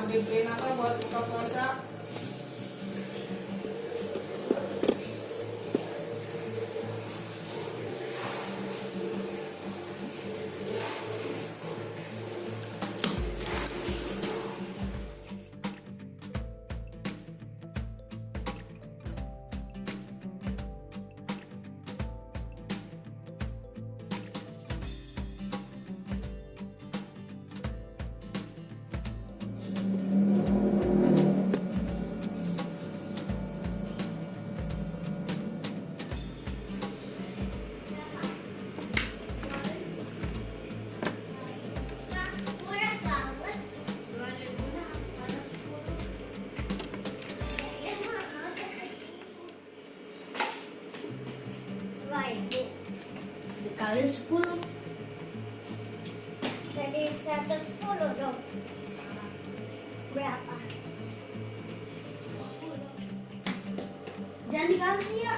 dibeliin apa buat buka puasa? Dikali 10 jadi 110 dong. Berapa? 20. Jangan dikali ya.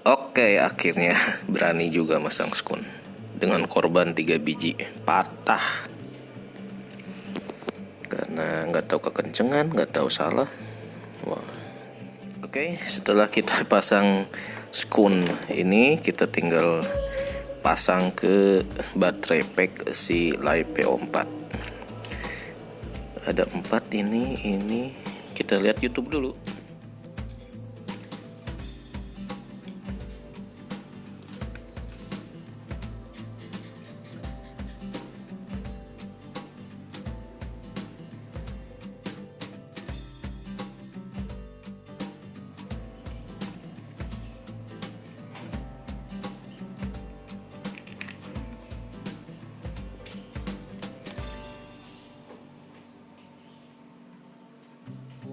Oke, akhirnya berani juga masang skun dengan korban 3 biji patah karena nggak tahu kekencengan, nggak tahu salah. Wah. Oke, setelah kita pasang skun ini, kita tinggal pasang ke baterai pack si Live PO4. Ada 4 ini kita lihat YouTube dulu.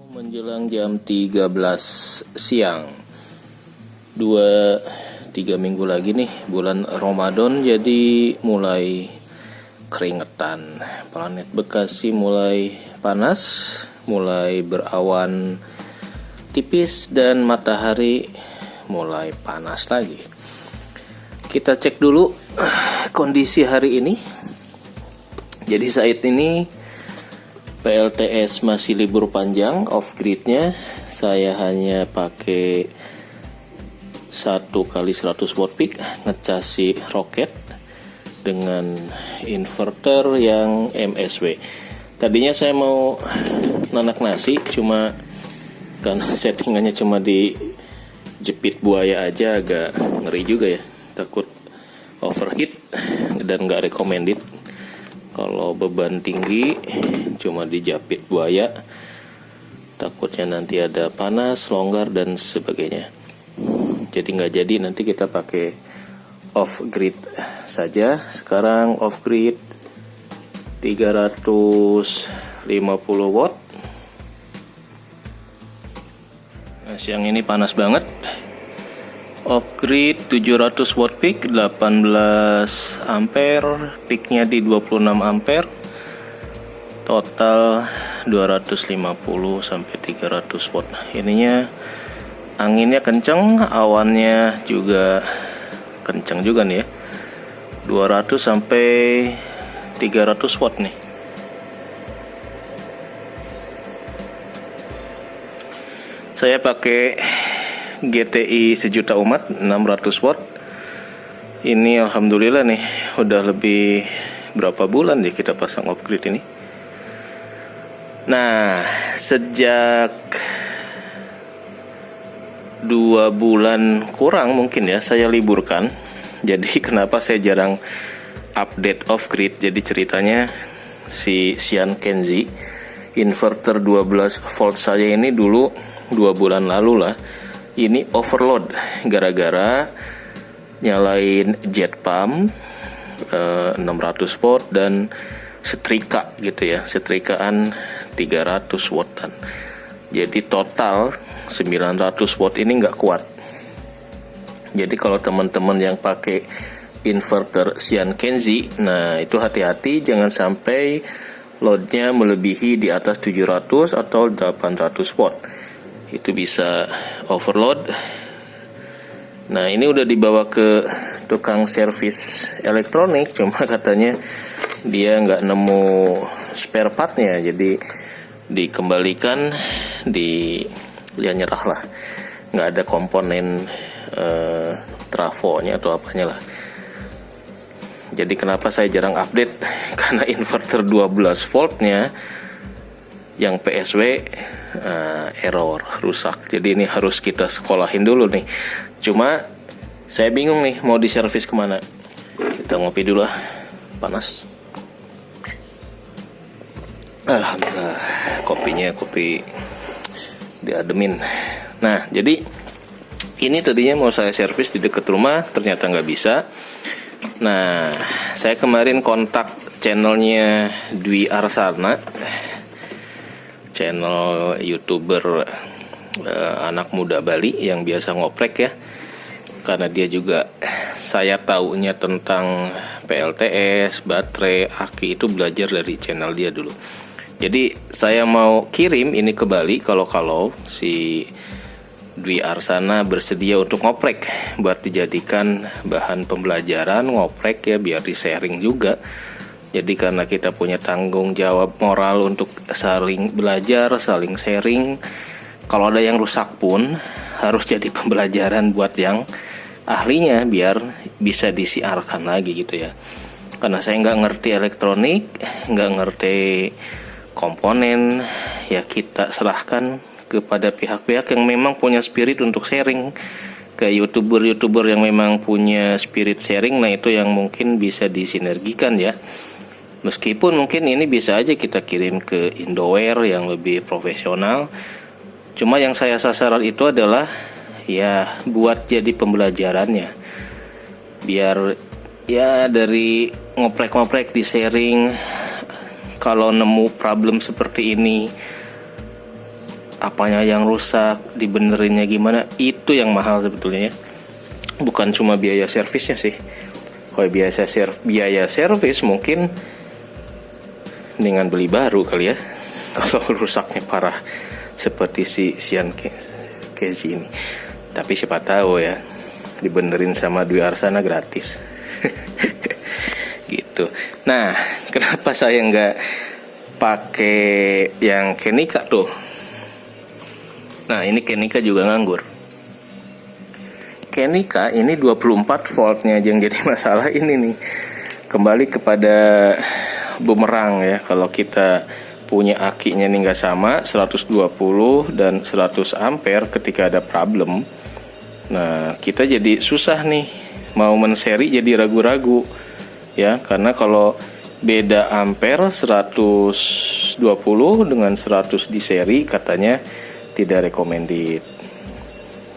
Menjelang jam 13 siang 2-3 minggu lagi nih bulan Ramadan, jadi mulai keringetan. Planet Bekasi mulai panas, mulai berawan tipis, dan matahari mulai panas lagi. Kita cek dulu kondisi hari ini. Jadi saat ini PLTS masih libur panjang, off gridnya saya hanya pakai 1 kali 100 watt peak ngecasi roket dengan inverter yang MSW. Tadinya saya mau nanak nasi, cuma karena settingannya cuma di jepit buaya aja, agak ngeri juga ya, takut overheat dan gak recommended. Kalau beban tinggi cuma dijepit buaya, takutnya nanti ada panas, longgar, dan sebagainya. Jadi nggak jadi, nanti kita pakai off grid saja. Sekarang off grid 350 watt. Nah, siang ini panas banget. Off grid 700 watt peak, 18 ampere, peaknya di 26 ampere, total 250 sampai 300 watt. Ininya anginnya kenceng, awannya juga kenceng juga nih ya, 200 sampai 300 watt nih. Saya pakai GTI sejuta umat 600 watt. Ini alhamdulillah nih, udah lebih berapa bulan deh kita pasang off grid ini. Nah, sejak 2 bulan kurang mungkin ya saya liburkan. Jadi kenapa saya jarang update off grid? Jadi ceritanya si Xian Kenzi inverter 12 volt saya ini dulu 2 bulan lalu lah ini overload gara-gara nyalain jet pump 600 watt dan setrika gitu ya, setrikaan 300 wattan. Jadi total 900 watt ini nggak kuat. Jadi kalau teman-teman yang pakai inverter Xian-Kenzi, nah itu hati-hati jangan sampai loadnya melebihi di atas 700 atau 800 watt. Itu bisa overload. Nah ini udah dibawa ke tukang servis elektronik, cuma katanya dia nggak nemu spare partnya, jadi dikembalikan, dia nyerah lah, nggak ada komponen trafonya atau apanya lah. Jadi kenapa saya jarang update, karena inverter 12 voltnya yang PSW error, rusak. Jadi ini harus kita sekolahin dulu nih. Cuma saya bingung nih mau diservis kemana. Kita ngopi dulu lah, panas. Kopinya kopi diademin. Nah jadi ini tadinya mau saya servis di dekat rumah, ternyata nggak bisa. Nah saya kemarin kontak channelnya Dwi Arsana, channel YouTuber anak muda Bali yang biasa ngoprek ya, karena dia juga saya taunya tentang PLTS, baterai, aki itu belajar dari channel dia dulu. Jadi saya mau kirim ini ke Bali kalau si Dwi Arsana bersedia untuk ngoprek buat dijadikan bahan pembelajaran ngoprek ya, biar di sharing juga. Jadi karena kita punya tanggung jawab moral untuk saling belajar, saling sharing. Kalau ada yang rusak pun harus jadi pembelajaran buat yang ahlinya biar bisa disiarkan lagi gitu ya. Karena saya nggak ngerti elektronik, nggak ngerti komponen, ya kita serahkan kepada pihak-pihak yang memang punya spirit untuk sharing. Kayak YouTuber yang memang punya spirit sharing, nah itu yang mungkin bisa disinergikan ya. Meskipun mungkin ini bisa aja kita kirim ke Indoware yang lebih profesional. Cuma yang saya sasaran itu adalah ya buat jadi pembelajarannya. Biar ya dari ngoprek-ngoprek di sharing, kalau nemu problem seperti ini, apanya yang rusak, dibenerinnya gimana, itu yang mahal sebetulnya ya. Bukan cuma biaya servisnya sih. Kalau biaya servis mungkin dengan beli baru kali ya. Kalau rusaknya parah seperti si Xian-Kenzi ini. Tapi siapa tahu ya, dibenerin sama Dwi Arsana gratis. Gitu. Nah, kenapa saya nggak pakai yang Kenika tuh? Nah, ini Kenika juga nganggur. Kenika ini 24 voltnya aja yang jadi masalah ini nih. Kembali kepada bumerang ya. Kalau kita punya akinya nih nggak sama, 120 dan 100 ampere ketika ada problem. Nah, kita jadi susah nih. Mau men-seri jadi ragu-ragu. Ya, karena kalau beda ampere 120 dengan 100 di seri katanya tidak recommended.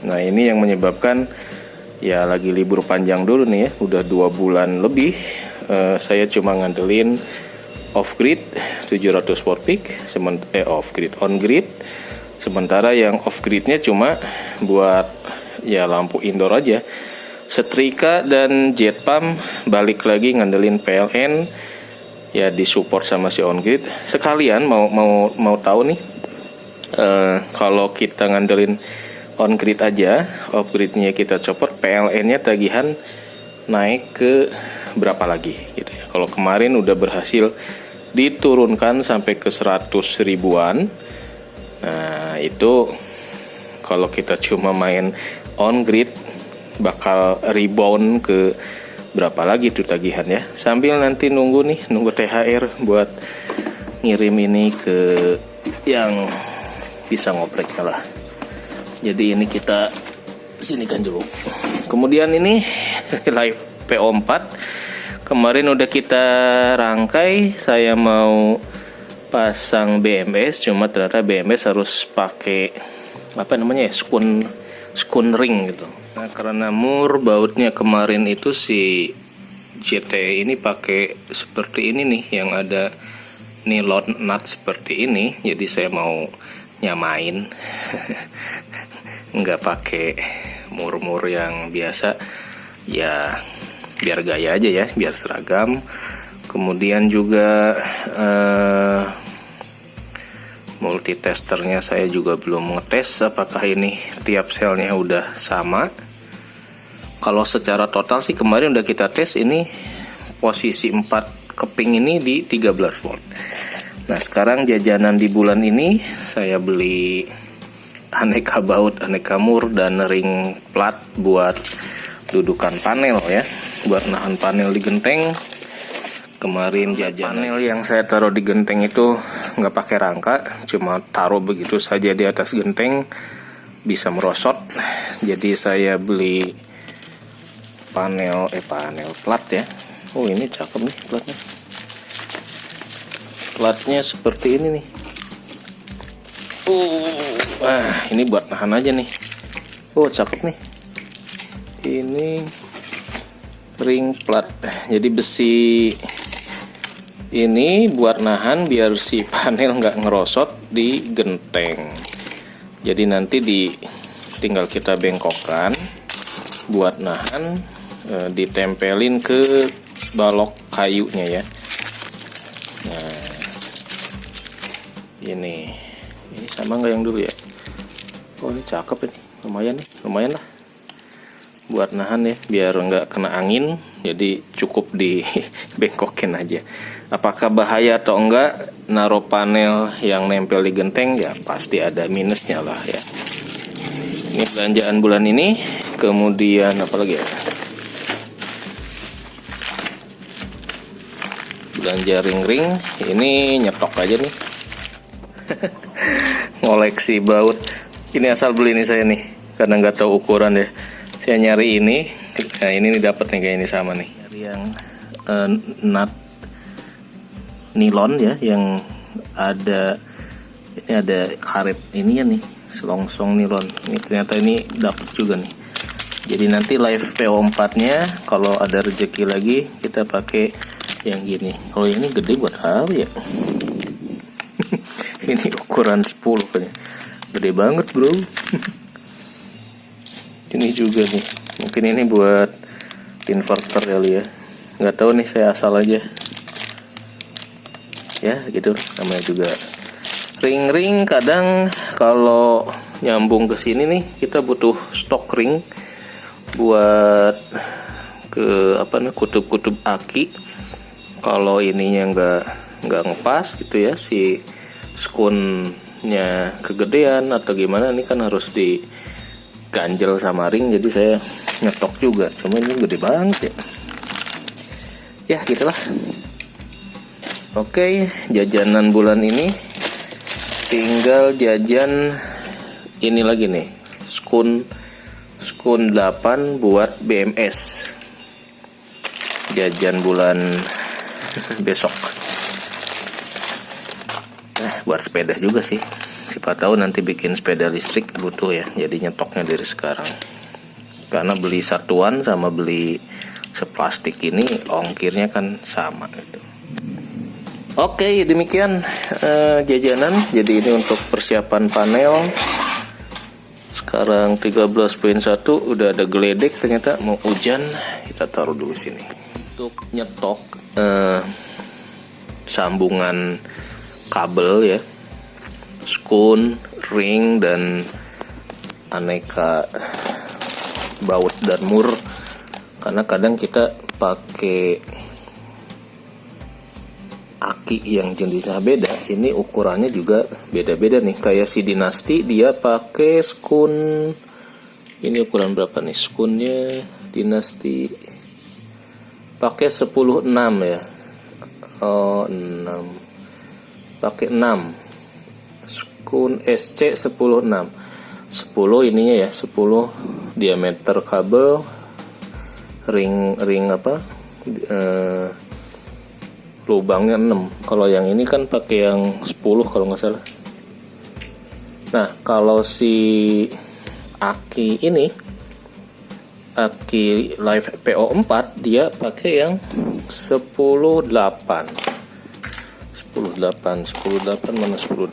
Nah ini yang menyebabkan ya lagi libur panjang dulu nih ya, udah 2 bulan lebih saya cuma ngandelin off grid 700 watt peak, on grid. Sementara yang off gridnya cuma buat ya lampu indoor aja. Setrika dan jet pump balik lagi ngandelin PLN ya, disupport sama si on grid. Sekalian mau tahu nih, kalau kita ngandelin on grid aja, off gridnya kita copot, PLN-nya tagihan naik ke berapa lagi gitu ya. Kalau kemarin udah berhasil diturunkan sampai ke 100 ribuan. Nah itu kalau kita cuma main on grid bakal rebound ke berapa lagi tuh tagihan ya. Sambil nanti nunggu THR buat ngirim ini ke yang bisa ngoprek lah. Jadi ini kita sinikan dulu. Kemudian ini live PO4 kemarin udah kita rangkai. Saya mau pasang BMS, cuma ternyata BMS harus pakai spoon skun ring gitu. Nah, karena mur bautnya kemarin itu si JT ini pakai seperti ini nih, yang ada nylon nut seperti ini, jadi saya mau nyamain nggak pakai mur-mur yang biasa ya, biar gaya aja ya, biar seragam. Kemudian juga multitesternya saya juga belum ngetes apakah ini tiap selnya udah sama. Kalau secara total sih kemarin udah kita tes, ini posisi 4 keping ini di 13 volt. Nah, sekarang jajanan di bulan ini saya beli aneka baut, aneka mur dan ring plat buat dudukan panel ya, buat nahan panel di genteng. Kemarin jajan panel yang saya taruh di genteng itu nggak pakai rangka, cuma taruh begitu saja di atas genteng, bisa merosot. Jadi saya beli panel plat ya. Oh, ini cakep nih platnya. Platnya seperti ini nih. Ini buat nahan aja nih. Oh, cakep nih. Ini ring plat. Jadi besi ini buat nahan biar si panel nggak ngerosot di genteng. Jadi nanti tinggal kita bengkokkan buat nahan, ditempelin ke balok kayunya ya. Nah, ini sama nggak yang dulu ya? Oh, ini cakep ini, lumayan lah buat nahan ya, biar nggak kena angin. Jadi cukup dibengkokin aja. Apakah bahaya atau enggak naruh panel yang nempel di genteng? Ya pasti ada minusnya lah ya. Ini belanjaan bulan ini. Kemudian apa lagi ya? Belanja ring-ring. Ini nyetok aja nih. Ngoleksi baut. Ini asal beli nih saya nih, karena nggak tahu ukuran ya. Saya nyari ini. Nah, ini dapat nih, kayak ini sama nih. Yang nut nilon ya, yang ada ini, ada karet ini ya nih, selongsong nilon. Ini ternyata ini dapat juga nih. Jadi nanti live PO4 nya kalau ada rezeki lagi kita pakai yang gini. Kalau ini gede buat apa ya? Ini ukuran 10 kayaknya. Gede banget, bro. Ini juga nih. Mungkin ini buat inverter kali ya. Nggak tahu nih, saya asal aja. Ya, gitu. Namanya juga ring-ring. Kadang kalau nyambung ke sini nih, kita butuh stok ring buat ke kutub-kutub aki. Kalau ininya nggak ngepas gitu ya, si skunnya kegedean atau gimana, ini kan harus diganjel sama ring. Jadi saya nyetok juga, cuma ini gede banget ya. Ya gitulah. Oke, jajanan bulan ini tinggal jajan ini lagi nih, skun 8 buat BMS. Jajan bulan besok. Buat sepeda juga sih. Siapa tahu nanti bikin sepeda listrik butuh ya. Jadi nyetoknya dari sekarang. Karena beli satuan sama beli seplastik ini ongkirnya kan sama gitu. Oke, demikian jajanan. Jadi ini untuk persiapan panel. Sekarang 13.1 udah ada geledek, ternyata mau hujan. Kita taruh dulu sini. Untuk nyetok sambungan kabel ya, skun, ring, dan aneka baut dan mur. Karena kadang kita pakai aki yang jenisnya beda, ini ukurannya juga beda-beda nih. Kayak si Dinasti dia pakai skun, ini ukuran berapa nih skunnya Dinasti, pakai 10/6 ya. Oh, 6, pakai 6 skun SC 10/6. 10 ininya ya, 10 diameter kabel, ring lubangnya 6. Kalau yang ini kan pakai yang 10 kalau nggak salah. Nah, kalau si aki Live PO4 dia pakai yang 10.8 mana 10.8,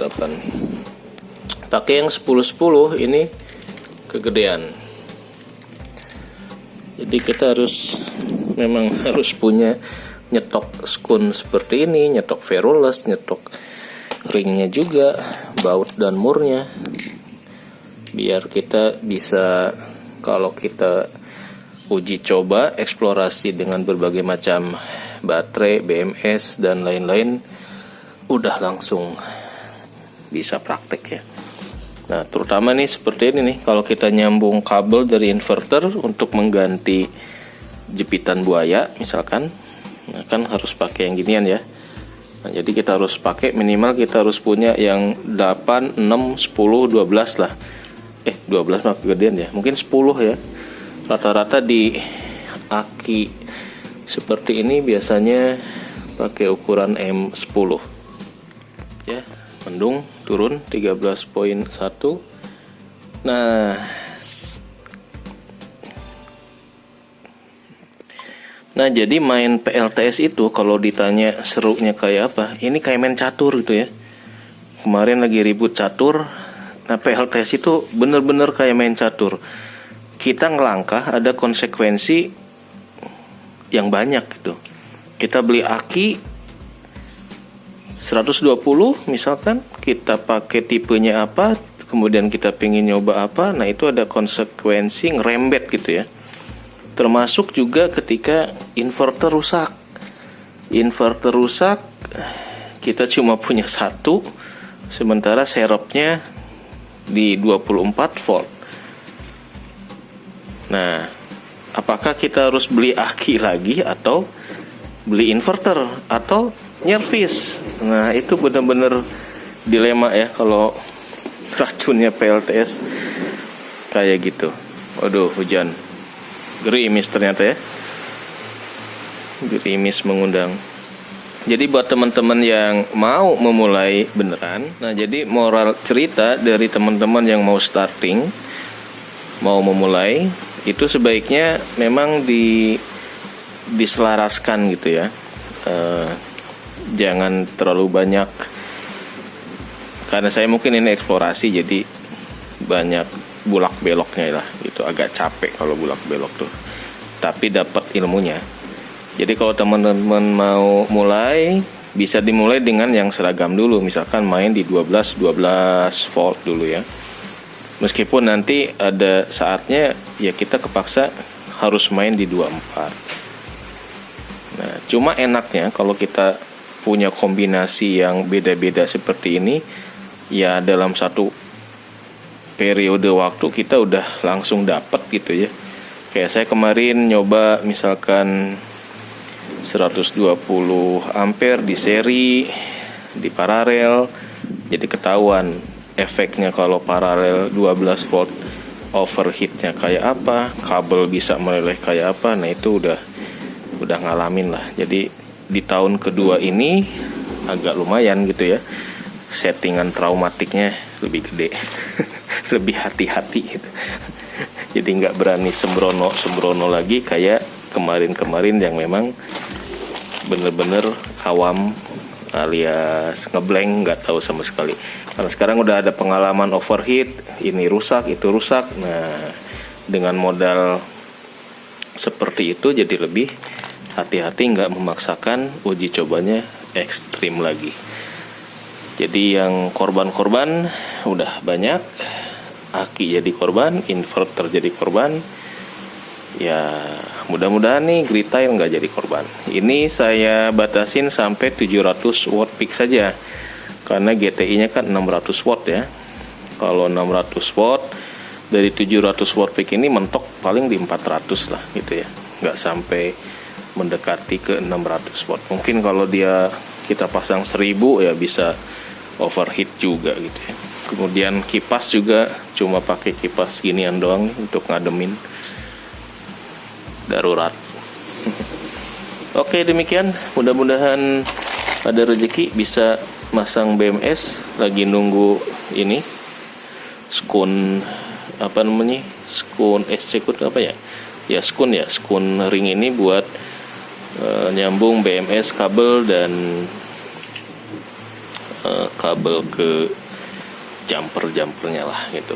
pakai yang 10.10 ini kegedean. Jadi kita memang harus punya nyetok skun seperti ini, nyetok ferruless, nyetok ringnya juga, baut dan murnya, biar kita bisa, kalau kita uji coba eksplorasi dengan berbagai macam baterai, BMS dan lain-lain, udah langsung bisa praktek ya. Nah, terutama nih seperti ini nih, kalau kita nyambung kabel dari inverter untuk mengganti jepitan buaya misalkan, nah kan harus pakai yang ginian ya. Nah, jadi kita harus pakai, minimal kita harus punya yang 8, 6, 10, 12 lah. 12 mah kegedean ya, mungkin 10 ya. Rata-rata di aki seperti ini biasanya pakai ukuran M10 ya. Mendung turun 13.1. Nah jadi main PLTS itu kalau ditanya serunya kayak apa, ini kayak main catur gitu ya. Kemarin lagi ribut catur. Nah PLTS itu bener-bener kayak main catur. Kita ngelangkah ada konsekuensi yang banyak gitu. Kita beli aki 120 misalkan, kita pakai tipenya apa, kemudian kita pengen nyoba apa, nah itu ada konsekuensi ngerembet gitu ya. Termasuk juga ketika inverter rusak, kita cuma punya satu, sementara serepnya di 24 volt. Nah, apakah kita harus beli aki lagi atau beli inverter atau nyervis? Nah itu benar-benar dilema ya kalau racunnya PLTS kayak gitu. Waduh, hujan gerimis ternyata ya, gerimis mengundang. Jadi buat teman-teman yang mau memulai beneran, nah jadi moral cerita dari teman-teman yang mau starting, mau memulai, itu sebaiknya memang diselaraskan gitu ya. Jangan terlalu banyak, karena saya mungkin ini eksplorasi jadi banyak bulak beloknya lah gitu, agak capek kalau bulak belok tuh, tapi dapat ilmunya. Jadi kalau teman-teman mau mulai, bisa dimulai dengan yang seragam dulu, misalkan main di 12 volt dulu ya. Meskipun nanti ada saatnya ya kita kepaksa harus main di 24. Nah, cuma enaknya kalau kita punya kombinasi yang beda-beda seperti ini, ya dalam satu periode waktu kita udah langsung dapat gitu ya. Kayak saya kemarin nyoba misalkan 120 ampere di seri, di paralel, jadi ketahuan efeknya kalau paralel 12 volt overheatnya kayak apa, kabel bisa meleleh kayak apa. Nah itu udah ngalamin lah. Jadi di tahun kedua ini agak lumayan gitu ya, settingan traumatiknya lebih gede. Lebih hati-hati gitu. Jadi nggak berani sembrono lagi kayak kemarin yang memang bener-bener awam alias ngeblank, nggak tahu sama sekali. Karena sekarang udah ada pengalaman overheat, ini rusak, itu rusak. Nah dengan modal seperti itu jadi lebih hati-hati, nggak memaksakan, uji cobanya ekstrim lagi. Jadi yang korban-korban udah banyak, aki jadi korban, inverter jadi korban. Ya mudah-mudahan nih Gridtail nggak jadi korban. Ini saya batasin sampai 700 watt peak saja, karena GTI-nya kan 600 watt ya. Kalau 600 watt dari 700 watt peak ini mentok paling di 400 lah gitu ya, nggak sampai mendekati ke 600 watt. Mungkin kalau kita pasang 1000 ya bisa overheat juga gitu ya. Kemudian kipas juga cuma pakai kipas ginian doang untuk ngademin darurat. Oke, demikian, mudah-mudahan ada rezeki bisa masang BMS. Lagi nunggu ini skun apa namanya, skun apa ya, skun ring ini buat nyambung BMS kabel dan kabel ke jumpernya lah gitu.